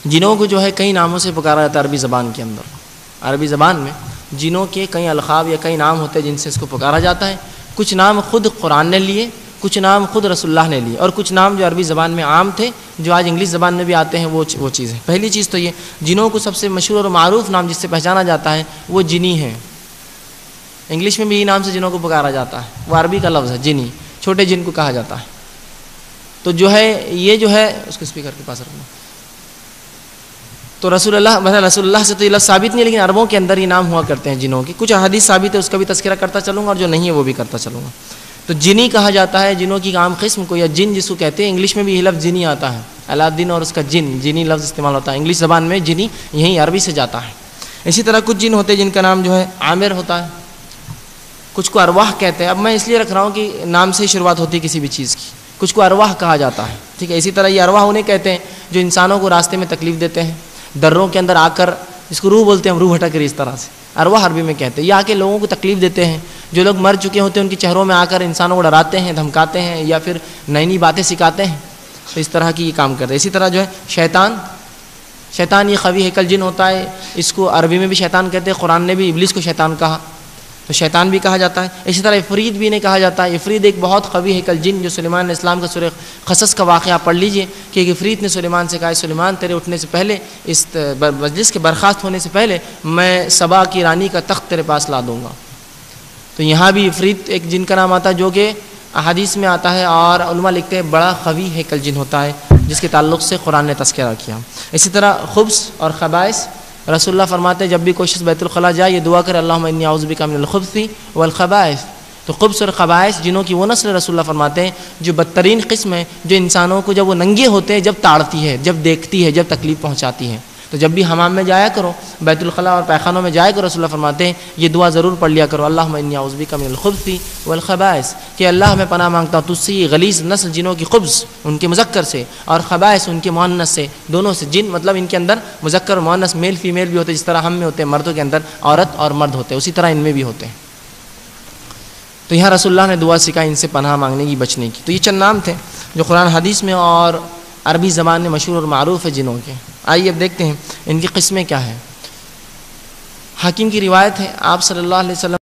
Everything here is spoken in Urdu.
جنوں کو جو ہے کئی ناموں سے پکارا جاتا ہے عربی زبان کے اندر. عربی زبان میں جنوں کے کئی القاب یا کئی نام ہوتے ہیں جن سے اس کو پکارا جاتا ہے. کچھ نام خود قرآن نے لیے، کچھ نام خود رسول اللہ نے لیے، اور کچھ نام جو عربی زبان میں عام تھے جو آج انگلش زبان میں بھی آتے ہیں وہ چیز ہے. پہلی چیز تو یہ جنوں کو سب سے مشہور اور معروف نام جس سے پہچانا جاتا ہے وہ جنی ہے. انگلش میں بھی یہ نام سے جنوں کو پکارا جاتا ہے، وہ عربی کا لفظ ہے جنی، چھوٹے جن کو کہا جاتا ہے. تو جو ہے یہ جو ہے اس کو اسپیکر کے پاس رکھنا. تو رسول اللہ سے تو یہ لفظ ثابت نہیں ہے، لیکن عربوں کے اندر یہ نام ہوا کرتے ہیں جنوں کی. کچھ احادیث ثابت ہے، اس کا بھی تذکرہ کرتا چلوں گا، اور جو نہیں ہے وہ بھی کرتا چلوں گا. تو جنی کہا جاتا ہے جنوں کی عام قسم کو، یا جن جس کو کہتے ہیں. انگلش میں بھی یہ لفظ جنی آتا ہے، الادین اور اس کا جنی لفظ استعمال ہوتا ہے. انگلش زبان میں جنی یہیں عربی سے جاتا ہے. اسی طرح کچھ جن ہوتے ہیں جن کا نام جو ہے عامر ہوتا ہے، کچھ کو ارواح کہتے ہیں. اب میں اس لیے رکھ رہا ہوں کہ نام سے ہی شروعات ہوتی ہے کسی بھی چیز کی. کچھ کو ارواح کہا جاتا ہے، ٹھیک ہے. اسی طرح یہ ارواح انہیں کہتے ہیں جو انسانوں کو راستے میں تکلیف دیتے ہیں، دروں کے اندر آ کر، اس کو روح بولتے ہیں ہم، روح ہٹا کر اس طرح سے ارواح عربی میں کہتے ہیں. یہ آ کے لوگوں کو تکلیف دیتے ہیں، جو لوگ مر چکے ہوتے ہیں ان کے چہروں میں آ کر انسانوں کو ڈراتے ہیں، دھمکاتے ہیں، یا پھر نئی نئی باتیں سکھاتے ہیں. تو اس طرح کی یہ کام کرتے ہیں. اسی طرح جو ہے شیطان یہ قوی ہیکل جن ہوتا ہے، اس کو عربی میں بھی شیطان کہتے ہیں. قرآن نے بھی ابلیس کو شیطان کہا، تو شیطان بھی کہا جاتا ہے. اسی طرح عفریت بھی انہیں کہا جاتا ہے. عفریت ایک بہت قوی ہیکل جن، جو سلیمان علیہ السلام کا سورہ قصص کا واقعہ پڑھ لیجئے کہ ایک عفریت نے سلیمان سے کہا سلیمان تیرے اٹھنے سے پہلے، اس مجلس کے برخاست ہونے سے پہلے میں سبا کی رانی کا تخت تیرے پاس لا دوں گا. تو یہاں بھی عفریت ایک جن کا نام آتا ہے جو کہ احادیث میں آتا ہے، اور علماء لکھتے ہیں بڑا قوی ہیکل جن ہوتا ہے جس کے تعلق سے قرآن نے تذکرہ کیا. اسی طرح خبث اور خبائث، رسول اللہ فرماتے ہیں جب بھی کوئی شخص بیت الخلاء جائے یہ دعا کرے اللہم انی اعوذ بک من الخبث والخبائث. تو خبث اور خبائث جنوں کی وہ نسل رسول اللہ فرماتے ہیں جو بدترین قسم ہے، جو انسانوں کو جب وہ ننگے ہوتے ہیں جب تاڑتی ہے، جب دیکھتی ہے، جب تکلیف پہنچاتی ہے. تو جب بھی حمام میں جایا کرو، بیت الخلاء اور پیخانوں میں جایا کرو، رسول اللہ فرماتے ہیں یہ دعا ضرور پڑھ لیا کرو اللہم انی اعوذ بک من الخبث والخبائث، کہ اللہ میں پناہ مانگتا ہوں تجھ سے یہ غلیظ نسل جنوں کی خبث ان کے مذکر سے، اور خبائث ان کے مؤنث سے، دونوں سے. جن مطلب ان کے اندر مذکر اور مؤنث، میل فیمیل بھی ہوتے ہیں، جس طرح ہم میں ہوتے ہیں مردوں کے اندر عورت اور مرد ہوتے ہیں، اسی طرح ان میں بھی ہوتے ہیں. تو یہاں رسول اللہ نے دعا سکھائی ان سے پناہ مانگنے کی، بچنے کی. تو یہ چند نام تھے جو قرآن حدیث میں اور عربی زبان میں مشہور اور معروف ہے جنوں کے. آئیے اب دیکھتے ہیں ان کی قسمیں کیا ہیں. حاکم کی روایت ہے آپ صلی اللہ علیہ وسلم